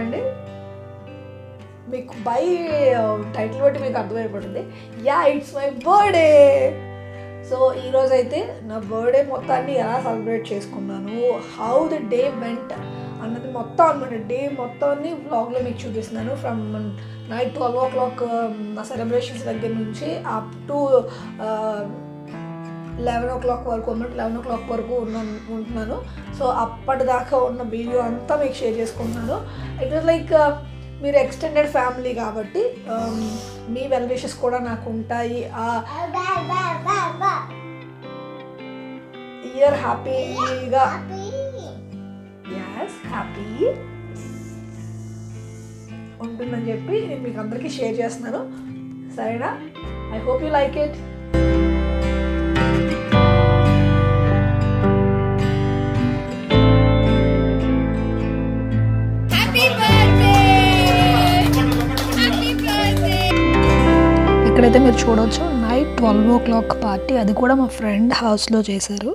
చూడండి, మీకు by title బట్టి మీకు అర్థమైపోతుంది. Yeah, it's my birthday. So ఈరోజు అయితే నా బర్త్డే మొత్తాన్ని ఎలా సెలబ్రేట్ చేసుకున్నాను, హౌ ద డే వెంట్ అన్నది మొత్తం అనమాట. డే మొత్తాన్ని వ్లాగ్లో మీకు చూపిస్తున్నాను. ఫ్రమ్ నైట్ 12 o'clock నా సెలబ్రేషన్స్ దగ్గర నుంచి అప్ టు 11 o'clock వరకు, 11 o'clock వరకు ఉంటున్నాను. సో అప్పటిదాకా ఉన్న వీడియో అంతా మీకు షేర్ చేసుకుంటున్నాను. ఇట్ వాజ్ లైక్ మీరు ఎక్స్టెండెడ్ ఫ్యామిలీ కాబట్టి మీ వెల్ విషెస్ కూడా నాకు ఉంటాయి. ఇయర్ హ్యాపీగా హ్యాపీ ఉంటుందని చెప్పి నేను మీకు అందరికీ షేర్ చేస్తున్నాను. సరేనా? I hope you like it. ఇక్కడైతే మీరు చూడవచ్చు నైట్ 12 o'clock పార్టీ, అది కూడా మా ఫ్రెండ్ హౌస్లో చేశారు.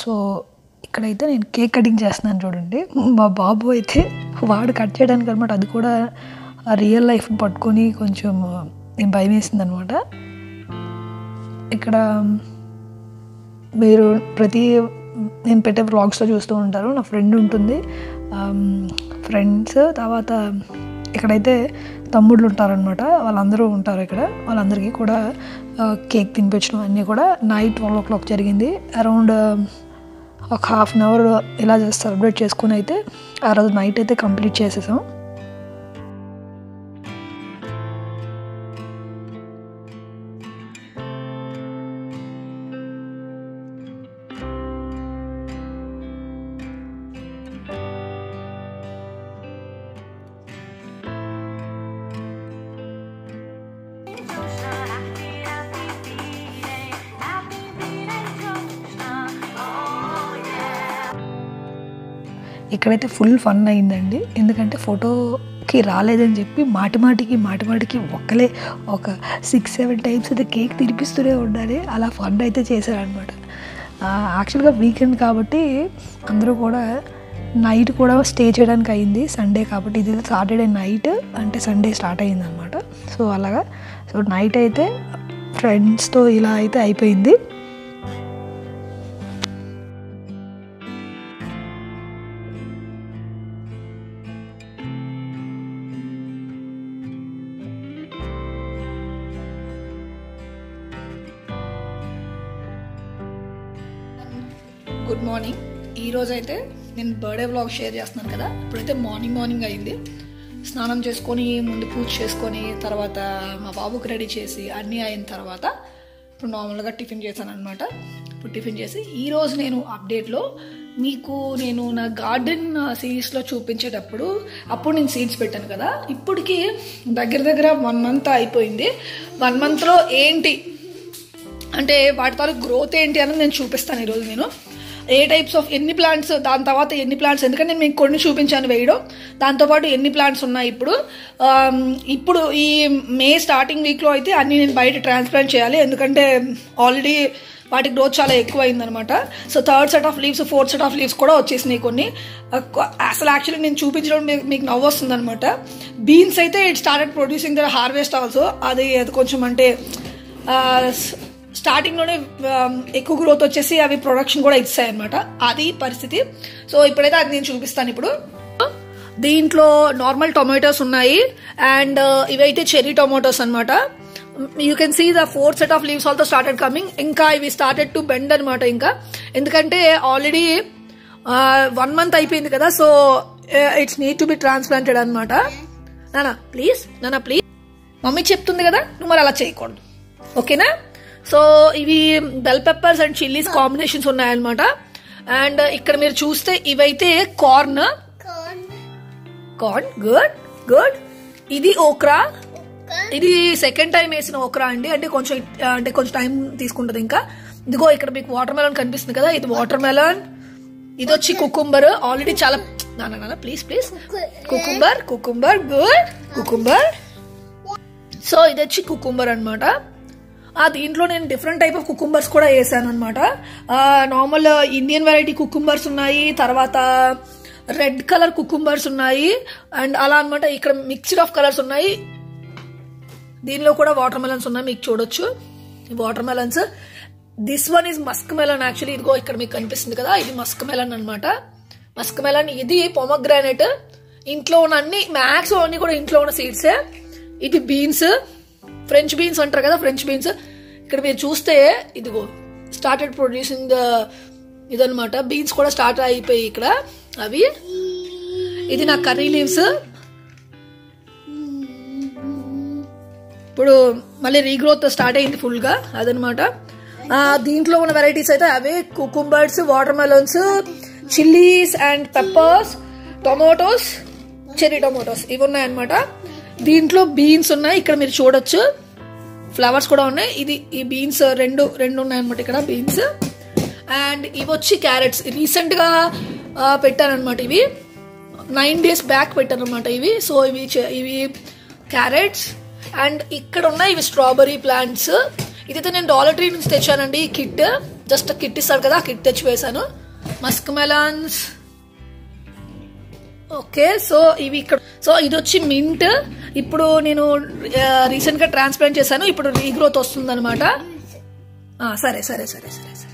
సో ఇక్కడైతే నేను కేక్ కటింగ్ చేస్తున్నాను చూడండి. మా బాబు అయితే వాడు కట్ చేయడానికి అనమాట, అది కూడా రియల్ లైఫ్ పట్టుకొని కొంచెం నేను భయం వేసింది అనమాట. ఇక్కడ మీరు నేను పెట్టే వ్లాగ్స్లో చూస్తూ ఉంటారు, నా ఫ్రెండ్ ఉంటుంది, ఫ్రెండ్స్, తర్వాత ఇక్కడైతే తమ్ముళ్ళు ఉంటారనమాట, వాళ్ళందరూ ఉంటారు ఇక్కడ. వాళ్ళందరికీ కూడా కేక్ తినిపించడం అన్నీ కూడా నైట్ 12 o'clock జరిగింది. అరౌండ్ ఒక 1/2 hour ఇలా సెలబ్రేట్ చేసుకుని అయితే ఆ రోజు నైట్ అయితే కంప్లీట్ చేసేసాం. ఇక్కడైతే ఫుల్ ఫన్ అయిందండి. ఎందుకంటే ఫోటోకి రాలేదని చెప్పి మాటిమాటికి ఒక 6-7 times అయితే కేక్ తినిపిస్తూనే ఉండాలి. అలా ఫన్ అయితే చేశారనమాట. యాక్చువల్గా వీకెండ్ కాబట్టి అందరూ కూడా నైట్ కూడా స్టే చేయడానికి అయింది. సండే కాబట్టి, ఇది సాటర్డే నైట్ అంటే సండే స్టార్ట్ అయింది అనమాట. సో అలాగా నైట్ అయితే ఫ్రెండ్స్తో ఇలా అయితే అయిపోయింది. Good morning. ఈరోజైతే నేను బర్త్డే వ్లాగ్ షేర్ చేస్తున్నాను కదా. ఇప్పుడైతే మార్నింగ్ అయింది. స్నానం చేసుకొని ముందు పూజ చేసుకొని తర్వాత మా బాబుకి రెడీ చేసి అన్నీ అయిన తర్వాత ఇప్పుడు నార్మల్గా టిఫిన్ చేశాను అనమాట. ఇప్పుడు టిఫిన్ చేసి ఈరోజు నేను అప్డేట్లో మీకు నేను నా గార్డెన్ సిరీస్లో చూపించేటప్పుడు అప్పుడు నేను సీడ్స్ పెట్టాను కదా. ఇప్పటికి దగ్గర 1 month అయిపోయింది. 1 monthలో ఏంటి అంటే వాటి తాలూకు గ్రోత్ ఏంటి అని నేను చూపిస్తాను ఈరోజు. నేను ఏ టైప్స్ ఆఫ్ ఎన్ని ప్లాంట్స్, దాని తర్వాత ఎన్ని ప్లాంట్స్, ఎందుకంటే నేను మీకు కొన్ని చూపించాను వేయడం, దాంతోపాటు ఎన్ని ప్లాంట్స్ ఉన్నాయి ఇప్పుడు ఈ మే స్టార్టింగ్ వీక్లో అయితే అన్నీ నేను బయట ట్రాన్స్ప్లాంట్ చేయాలి. ఎందుకంటే ఆల్రెడీ వాటి గ్రోత్ చాలా ఎక్కువ అయిందనమాట. So 3rd set of leaves 4th set of leaves కూడా వచ్చేసినాయి కొన్ని. అసలు యాక్చువల్లీ నేను చూపించడం మీకు నవ్వు వస్తుంది అనమాట. బీన్స్ అయితే it started producing their harvest also. అది కొంచెం అంటే స్టార్టింగ్లోనే ఎక్కువ గ్రోత్ వచ్చేసి అవి ప్రొడక్షన్ కూడా ఇస్తాయి అనమాట. అది పరిస్థితి. సో ఇప్పుడైతే అది నేను చూపిస్తాను. ఇప్పుడు దీంట్లో నార్మల్ టొమాటోస్ ఉన్నాయి అండ్ ఇవైతే చెర్రీ టొమాటోస్ అనమాట. You can see the 4th set of leaves also started coming. ఇంకా ఇవి స్టార్టెడ్ టు బెండ్ అనమాట. ఇంకా ఎందుకంటే ఆల్రెడీ 1 month అయిపోయింది కదా. So it's need to be transplanted అనమాట. నానా ప్లీజ్ మమ్మీ చెప్తుంది కదా, నువ్వు మరి అలా చేయకూడదు, ఓకేనా? సో ఇవి bell peppers and chillies combinations ఉన్నాయన్నమాట. అండ్ ఇక్కడ మీరు చూస్తే ఇవైతే కార్న్. గుడ్. ఇది ఓక్రా. ఇది సెకండ్ టైం వేసిన ఓక్రా అండి. అంటే కొంచెం టైం తీసుకుంటది. ఇంకా ఇదిగో ఇక్కడ మీకు వాటర్ మెలన్ కనిపిస్తుంది కదా, ఇది వాటర్ మెలన్. ఇది వచ్చి కుకుంబర్. ఆల్రెడీ చాలా నాన్న please cucumber. Good cucumber. So ఇది వచ్చి కుకుంబర్ అనమాట. దీంట్లో నేను డిఫరెంట్ టైప్ ఆఫ్ కుకుంబర్స్ కూడా వేసాను అనమాట. నార్మల్ ఇండియన్ వెరైటీ కుకుంబర్స్ ఉన్నాయి, తర్వాత రెడ్ కలర్ కుకుంబర్స్ ఉన్నాయి అండ్ అలా అనమాట. ఇక్కడ మిక్స్డ్ ఆఫ్ కలర్స్ ఉన్నాయి. దీనిలో కూడా వాటర్ మెలన్స్ ఉన్నాయి, మీకు చూడొచ్చు water melons. This one is Musk melon actually. ఇదిగో ఇక్కడ మీకు కనిపిస్తుంది కదా, ఇది మస్క్ మెలన్ అనమాట. మస్క్ మెలన్, ఇది పొమగ్రానైట్. ఇంట్లో ఉన్న అన్ని మ్యాక్స్ అన్ని కూడా ఇంట్లో ఉన్న సీడ్సే. ఇది బీన్స్, ఫ్రెంచ్ బీన్స్ అంటారు కదా, ఫ్రెంచ్ బీన్స్. ఇక్కడ మీరు చూస్తే ఇదిగో స్టార్టెడ్ ప్రొడ్యూసింగ్ ఇదనమాట. బీన్స్ కూడా స్టార్ట్ అయిపోయి ఇక్కడ అవి. ఇది నా కర్రీ లీవ్స్. ఇప్పుడు మళ్ళీ రీగ్రోత్ స్టార్ట్ అయింది ఫుల్ గా, అదనమాట. దీంట్లో ఉన్న వెరైటీస్ అయితే అవే cucumbers, watermelons, chillies and peppers, tomatoes, cherry tomatoes ఇవి ఉన్నాయన్నమాట. దీంట్లో బీన్స్ ఉన్నాయి, ఇక్కడ మీరు చూడొచ్చు. ఫ్లవర్స్ కూడా ఉన్నాయి. ఇది ఈ బీన్స్ రెండు ఉన్నాయన్నమాట ఇక్కడ బీన్స్. అండ్ ఇవి వచ్చి క్యారెట్స్. రీసెంట్ గా పెట్టాను అనమాట. ఇవి 9 days బ్యాక్ పెట్టాను అనమాట ఇవి. సో ఇవి క్యారెట్స్. అండ్ ఇక్కడ ఉన్నాయి ఇవి స్ట్రాబెరీ ప్లాంట్స్. ఇదైతే నేను డాలర్ ట్రీ నుంచి తెచ్చానండి. ఈ కిట్, జస్ట్ కిట్ ఇస్తాడు కదా, ఆ కిట్ తెచ్చి వేసాను. Musk melons. ఓకే, సో ఇవి ఇక్కడ. సో ఇది వచ్చి మింట్. ఇప్పుడు నేను రీసెంట్ గా ట్రాన్స్ప్లాంట్ చేశాను, ఇప్పుడు రీగ్రోత్ వస్తుంది అనమాట. సరే సరే సరే సరే సరే.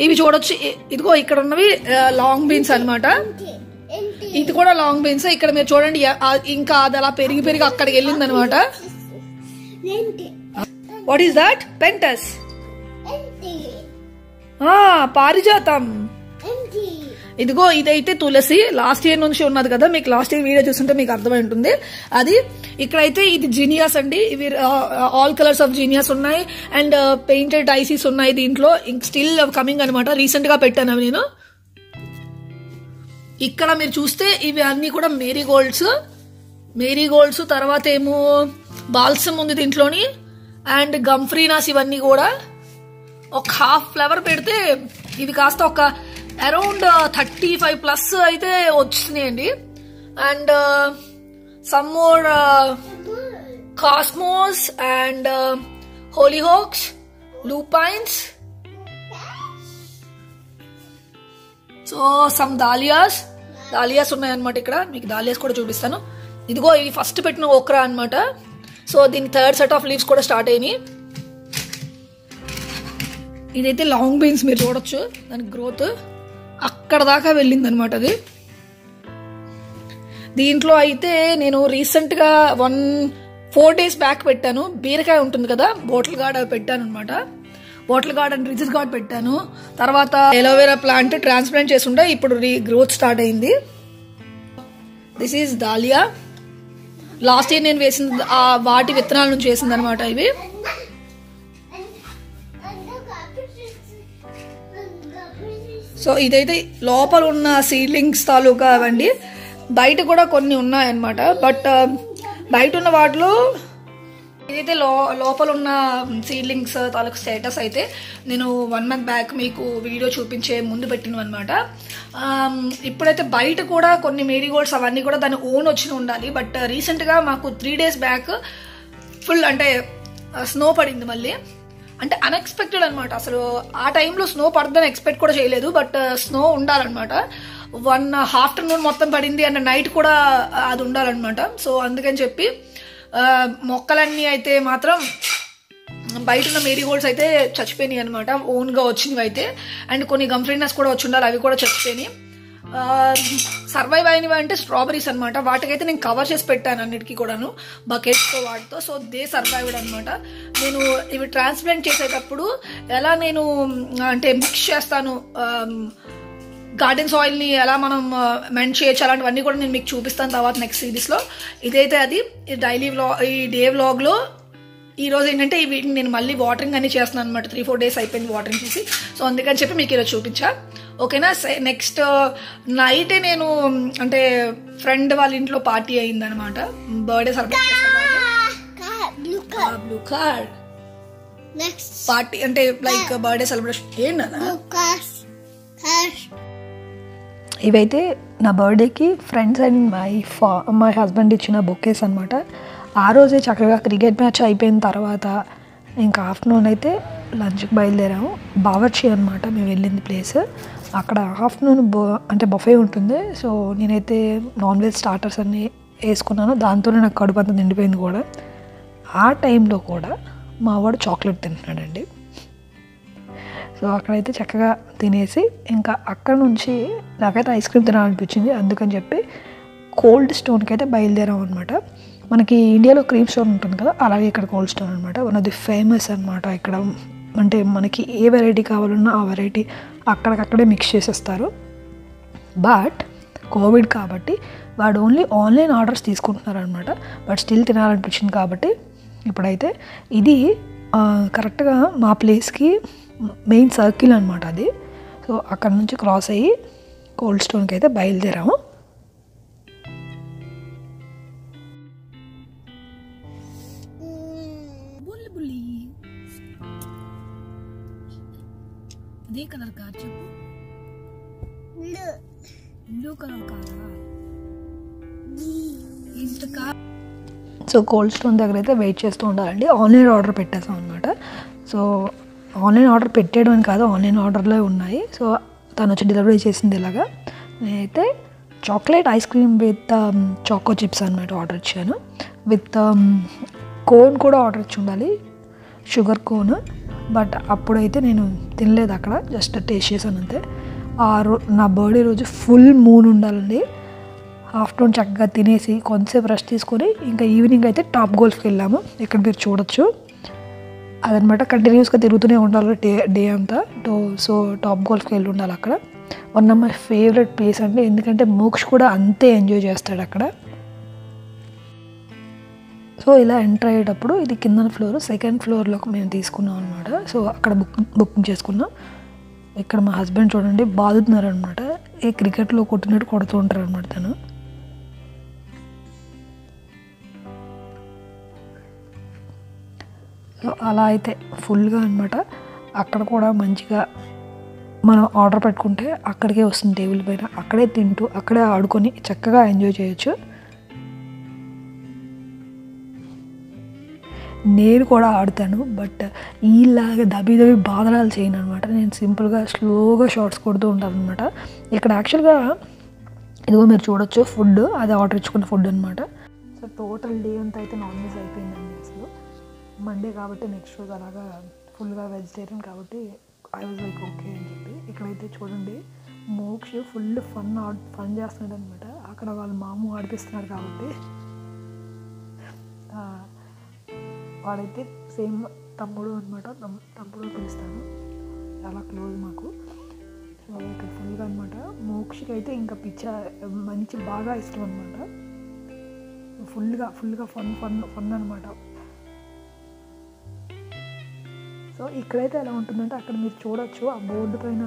ఇవి చూడొచ్చు. ఇదిగో ఇక్కడ ఉన్నవి లాంగ్ బీన్స్ అనమాట. ఇది కూడా లాంగ్ బీన్స్. ఇక్కడ మీరు చూడండి, ఇంకా అది అలా పెరిగి అక్కడికి వెళ్ళింది అనమాట. What is that? పెంటస్, పారిజాతం. ఇదిగో ఇదైతే తులసి. లాస్ట్ ఇయర్ నుంచి ఉన్నది కదా, మీకు లాస్ట్ ఇయర్ వీడియో చూస్తుంటే మీకు అర్థమై ఉంటుంది అది. ఇక్కడైతే ఇది జీనియాస్ అండి. ఇవి ఆల్ కలర్స్ ఆఫ్ జీనియాస్ ఉన్నాయి అండ్ పెయింటెడ్ ఐసీస్ ఉన్నాయి దీంట్లో. స్టిల్ కమింగ్ అనమాట. రీసెంట్ గా పెట్టాను అవి నేను. ఇక్కడ మీరు చూస్తే ఇవి అన్ని కూడా మేరీగోల్డ్స్. తర్వాత ఏమో బాల్సమ్ ఉంది దీంట్లోని అండ్ గంఫ్రీనాస్. ఇవన్నీ కూడా ఒక హాఫ్ ఫ్లవర్ పెడితే ఇవి కాస్త ఒక అరౌండ్ 35+ అయితే వచ్చినాయండి. And some more cosmos and hollyhocks, lupines. So some dahlias ఉన్నాయన్నమాట ఇక్కడ. మీకు దాలియాస్ కూడా చూపిస్తాను. ఇదిగో ఇది ఫస్ట్ పెట్టిన ఓక్రా అనమాట. సో దీని 3rd సెట్ ఆఫ్ లీవ్స్ కూడా స్టార్ట్ అయినాయి. ఇదైతే లాంగ్ బీన్స్, మీరు చూడొచ్చు దాని గ్రోత్ అక్కడ దాకా వెళ్ళింది అనమాట అది. దీంట్లో అయితే నేను రీసెంట్ గా 4 days బ్యాక్ పెట్టాను. బీరకాయ ఉంటుంది కదా, బాటిల్ గార్డ్ అవి పెట్టాను అనమాట. బాటిల్ గార్డ్ అండ్ రిజిస్ గార్డ్ పెట్టాను. తర్వాత ఎలోవెరా ప్లాంట్ ట్రాన్స్ప్లాంట్ చేస్తుంటే ఇప్పుడు గ్రోత్ స్టార్ట్ అయింది. This is dahlia. Last year నేను వేసిన వాటి విత్తనాల నుంచి వేసింది అనమాట ఇవి. సో ఇదైతే లోపల ఉన్న సీడ్లింగ్స్ తాలూకా అవండి. బయట కూడా కొన్ని ఉన్నాయన్నమాట. బట్ బయట ఉన్న వాటిలో ఇదైతే లోపల ఉన్న సీడ్లింగ్స్ తాలూకు స్టేటస్ అయితే నేను 1 month బ్యాక్ మీకు వీడియో చూపించే ముందు పెట్టినవి అనమాట. ఇప్పుడైతే బయట కూడా కొన్ని మేరీగోల్డ్స్ అవన్నీ కూడా దాని ఓన్ వచ్చి ఉండాలి. బట్ రీసెంట్గా మాకు 3 days బ్యాక్ ఫుల్ అంటే స్నో పడింది మళ్ళీ. అంటే అన్ఎక్స్పెక్టెడ్ అనమాట. అసలు ఆ టైంలో స్నో పడుతుందని ఎక్స్పెక్ట్ కూడా చేయలేదు. బట్ స్నో ఉండాలన్నమాట. 1 afternoon మొత్తం పడింది అండ్ నైట్ కూడా అది ఉండాలన్నమాట. సో అందుకని చెప్పి మొక్కలన్నీ అయితే మాత్రం బయట ఉన్న మేరీగోల్డ్స్ అయితే చచ్చిపోయినాయి అనమాట, ఓన్గా వచ్చినవి అయితే. అండ్ కొన్ని గంఫ్రీనస్ కూడా వచ్చి ఉండాలి, అవి కూడా చచ్చిపోయినాయి. సర్వైవ్ అయినవి అంటే స్ట్రాబెరీస్ అనమాట. వాటికైతే నేను కవర్ చేసి పెట్టాను అన్నిటికీ కూడాను బకెట్స్తో వాటితో. సో దే సర్వైవ్డ్ అనమాట. నేను ఇవి ట్రాన్స్ప్లాంట్ చేసేటప్పుడు ఎలా నేను అంటే మిక్స్ చేస్తాను, గార్డెన్ సాయిల్ని ఎలా మనం మెంట్ చేయొచ్చు, అలాంటివన్నీ కూడా నేను మీకు చూపిస్తాను తర్వాత నెక్స్ట్ సిరీస్లో. ఇదైతే అది ఈ డే వ్లాగ్లో ఈ రోజు ఏంటంటే ఈ వీటిని నేను మళ్ళీ వాటరింగ్ అన్ని చేస్తున్నాను అనమాట. 3-4 days అయిపోయింది వాటరింగ్ చేసి. సో అందుకని చెప్పి మీకు ఈరోజు చూపించా. ఓకేనా. నెక్స్ట్ నైటే నేను అంటే ఫ్రెండ్ వాళ్ళ ఇంట్లో పార్టీ అయింది అనమాట. Birthday celebrate blue card party అంటే లైక్ బర్త్డే సెలబ్రేషన్ ఏంటన్నా. ఇవైతే నా బర్త్డేకి ఫ్రెండ్స్ అండ్ మై హస్బెండ్ ఇచ్చిన బొకేస్ అనమాట. ఆ రోజే చక్కగా క్రికెట్ మ్యాచ్ అయిపోయిన తర్వాత ఇంకా ఆఫ్టర్నూన్ అయితే లంచ్కి బయలుదేరాము. బావర్చి అనమాట మేము వెళ్ళింది ప్లేస్. అక్కడ ఆఫ్టర్నూన్ అంటే బఫే ఉంటుంది. సో నేనైతే నాన్ వెజ్ స్టార్టర్స్ అన్నీ వేసుకున్నాను. దాంతోనే నాకు కడుపు అంతా నిండిపోయింది కూడా. ఆ టైంలో కూడా మా వాడు చాక్లెట్ తింటున్నాడండి. సో అక్కడైతే చక్కగా తినేసి ఇంకా అక్కడ నుంచి నాకైతే ఐస్ క్రీమ్ తినాలనిపించింది. అందుకని చెప్పి కోల్డ్ స్టోన్కి అయితే బయలుదేరాం అనమాట. మనకి ఇండియాలో క్రీమ్ స్టోన్ ఉంటుంది కదా, అలాగే ఇక్కడ కోల్డ్ స్టోన్ అనమాట. వన్ ఆఫ్ ది ఫేమస్ అనమాట ఇక్కడ. అంటే మనకి ఏ వెరైటీ కావాలన్నా ఆ వెరైటీ అక్కడికక్కడే మిక్స్ చేసేస్తారు. బట్ కోవిడ్ కాబట్టి వాడు ఓన్లీ ఆన్లైన్ ఆర్డర్స్ తీసుకుంటున్నారనమాట. బట్ స్టిల్ తినాలనిపించింది కాబట్టి ఇప్పుడైతే ఇది కరెక్ట్గా మా ప్లేస్కి మెయిన్ సర్కిల్ అనమాట అది. సో అక్కడ నుంచి క్రాస్ అయ్యి కోల్డ్ స్టోన్కి అయితే బయలుదేరాము. అదే కలర్ కార్ చెప్పు. బ్లూ కలర్ కారా? ఇంత కార్. సో కోల్డ్ స్టోన్ దగ్గర అయితే వెయిట్ చేస్తూ ఉండాలండి. ఆన్లైన్ ఆర్డర్ పెట్టేసాం అనమాట. సో ఆన్లైన్ ఆర్డర్ పెట్టేయడం అని కాదు, ఆన్లైన్ ఆర్డర్లో ఉన్నాయి. సో తను వచ్చి డెలివరీ చేసింది ఇలాగా. నేనైతే chocolate ice cream with choco chips అనమాట ఆర్డర్ ఇచ్చాను. విత్ కోన్ కూడా ఆర్డర్ ఇచ్చి ఉండాలి, షుగర్ కోన్. బట్ అప్పుడైతే నేను తినలేదు, అక్కడ జస్ట్ టేస్ట్ చేశాను అంతే. నా బర్త్డే రోజు ఫుల్ మూన్ ఉండాలండి. ఆఫ్టర్నూన్ చక్కగా తినేసి కొంతసేపు రెస్ట్ తీసుకొని ఇంకా ఈవినింగ్ అయితే టాప్ గోల్ఫ్కి వెళ్ళాము. ఇక్కడ మీరు చూడొచ్చు అదనమాట. కంటిన్యూస్గా తిరుగుతూనే ఉండాలి డే అంతా. సో టాప్ గోల్ఫ్కి వెళ్ళి ఉండాలి అక్కడ. One of my favourite place అండి, ఎందుకంటే మోక్ష్ కూడా అంతే ఎంజాయ్ చేస్తాడు అక్కడ. సో ఇలా ఎంటర్ అయ్యేటప్పుడు ఇది కింద ఫ్లోర్, సెకండ్ ఫ్లోర్లోకి మేము తీసుకున్నాం అనమాట. సో అక్కడ బుకింగ్ చేసుకున్నాం. ఇక్కడ మా హస్బెండ్ చూడండి బాదుతున్నారు అనమాట. ఏ క్రికెట్లో కొట్టినట్టు కొడుతూ ఉంటారు అనమాట తను. సో అలా అయితే ఫుల్గా అనమాట. అక్కడ కూడా మంచిగా మనం ఆర్డర్ పెట్టుకుంటే అక్కడికే వస్తుంది టేబుల్ పైన. అక్కడే తింటూ అక్కడే ఆడుకొని చక్కగా ఎంజాయ్ చేయొచ్చు. నేను కూడా ఆడతాను, బట్ ఈలాగా దబి బాధనాలు చేయను అనమాట. నేను సింపుల్గా స్లోగా షార్ట్స్ కొడుతూ ఉంటాను అనమాట. ఇక్కడ యాక్చువల్గా ఇదిగో మీరు చూడొచ్చు ఫుడ్, అది ఆర్డర్ ఇచ్చుకున్న ఫుడ్ అనమాట. సో టోటల్ డే అంతా అయితే నాన్ వెజ్ అయిపోయిందండి. అసలు మండే కాబట్టి నెక్స్ట్ రోజు అలాగా ఫుల్గా వెజిటేరియన్ కాబట్టి ఐ వాజ్ లైక్ ఓకే అని చెప్పి. ఇక్కడైతే చూడండి మోక్ష ఫుల్ ఫన్ చేస్తున్నాడు అనమాట. అక్కడ వాళ్ళు మాము ఆడిపిస్తున్నారు కాబట్టి వాడైతే సేమ్ తమ్ముడు అనమాట. తమ్ముడు పిలుస్తాను, చాలా క్లోజ్ మాకు. సో ఇక్కడ ఫుల్గా అనమాట. మోక్షకి అయితే ఇంకా మంచి బాగా ఇష్టం అనమాట. ఫుల్గా ఫన్ అనమాట. సో ఇక్కడైతే ఎలా ఉంటుందంటే అక్కడ మీరు చూడొచ్చు ఆ బోర్డు పైన,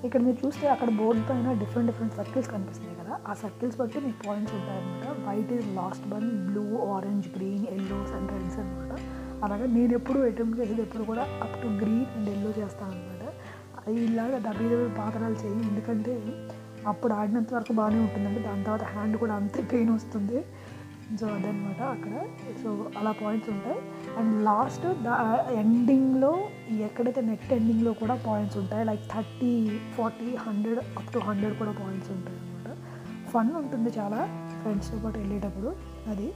ఇక్కడ మీరు చూస్తే అక్కడ బోర్డు పైన డిఫరెంట్ సర్కిల్స్ కనిపిస్తున్నాయి కదా. ఆ సర్కిల్స్ బట్టి మీకు పాయింట్స్ ఉంటాయన్నమాట. White is lost one, blue, orange, green, yellows and reds అనమాట. అలాగే నేను ఎప్పుడు అటెంప్ట్ చేసేది ఎప్పుడు కూడా up to green and yellow చేస్తాను అనమాట. అది ఇలాగా దబి పాత్రలు చేయి, ఎందుకంటే అప్పుడు ఆడినంత వరకు బాగానే ఉంటుందండి. దాని తర్వాత హ్యాండ్ కూడా అంతే పెయిన్ వస్తుంది. సో అదనమాట అక్కడ. సో అలా పాయింట్స్ ఉంటాయి. అండ్ లాస్ట్ ఎండింగ్లో ఎక్కడైతే నెట్ ఎండింగ్లో కూడా పాయింట్స్ ఉంటాయి. లైక్ 30, 40, 100 అప్ టు 100 కూడా పాయింట్స్ ఉంటాయి అనమాట. ఫన్ ఉంటుంది చాలా ఫ్రెండ్స్తో పాటు వెళ్ళేటప్పుడు. అది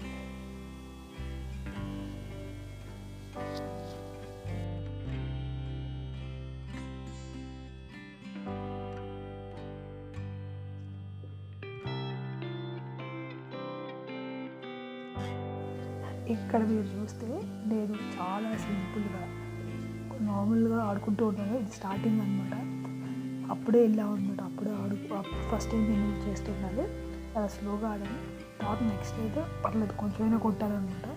ఇక్కడ మీరు చూస్తే నేను చాలా సింపుల్గా నార్మల్గా ఆడుకుంటూ ఉంటాను. ఇది స్టార్టింగ్ అనమాట. అప్పుడే వెళ్ళాము అనమాట. అప్పుడే ఫస్ట్ టైం నేను చేస్తున్నాను. అలా స్లోగా ఆడాను. తర్వాత నెక్స్ట్ అయితే పర్లేదు కొంచెమైనా కొట్టాలన్నమాట.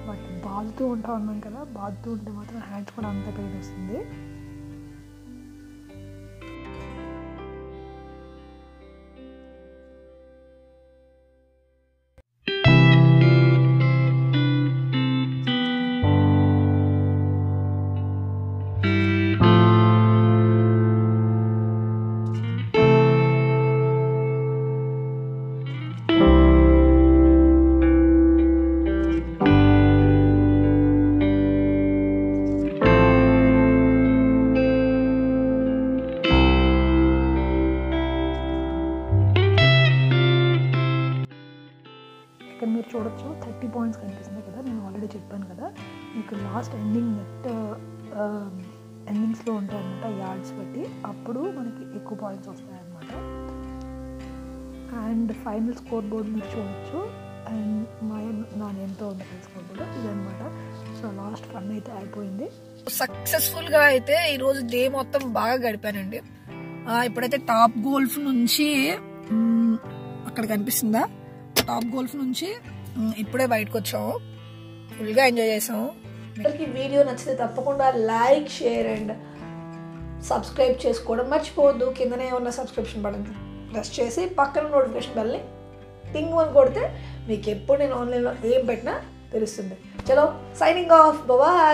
బట్ బాదుతూ ఉన్నాం కదా, బాదుతూ ఉంటే మాత్రం హ్యాండ్స్ కూడా అంత పెయిన్ వస్తుంది. ఇక్కడ మీరు చూడొచ్చు 30 పాయింట్స్ కనిపిస్తుంది కదా, నేను ఆల్రెడీ చెప్పాను కదా మీకు లాస్ట్ ఎండింగ్ నెట్ ఎండింగ్స్లో ఉంటాయన్నమాట యార్డ్స్ బట్టి, అప్పుడు మనకి ఎక్కువ పాయింట్స్ వస్తాయన్నమాట. అండ్ ఫైనల్ స్కోర్ బోర్డ్ మీరు చూడొచ్చు. అండ్ నా నేమ్తో ఉన్న స్కోర్ బోర్డు ఇదనమాట. సో లాస్ట్ ఫన్ అయితే అయిపోయింది. సక్సెస్ఫుల్గా అయితే ఈరోజు డే మొత్తం బాగా గడిపానండి. ఇప్పుడైతే టాప్ గోల్ఫ్ నుంచి అక్కడ కనిపిస్తుందా, టాప్ గోల్ఫ్ నుంచి ఇప్పుడే బయటకు వచ్చాము, ఫుల్గా ఎంజాయ్ చేసాము. మీకు వీడియో నచ్చితే తప్పకుండా లైక్, షేర్ అండ్ సబ్స్క్రైబ్ చేసుకోవడం మర్చిపోవద్దు. కిందనే ఉన్న సబ్స్క్రిప్షన్ బటన్ ప్రెస్ చేసి పక్కన నోటిఫికేషన్ బెల్ని టింగ్ అని కొడితే మీకు ఎప్పుడు నేను ఆన్లైన్లో ఏం పెట్టినా తెలుస్తుంది. చలో సైనింగ్ ఆఫ్, బాయ్.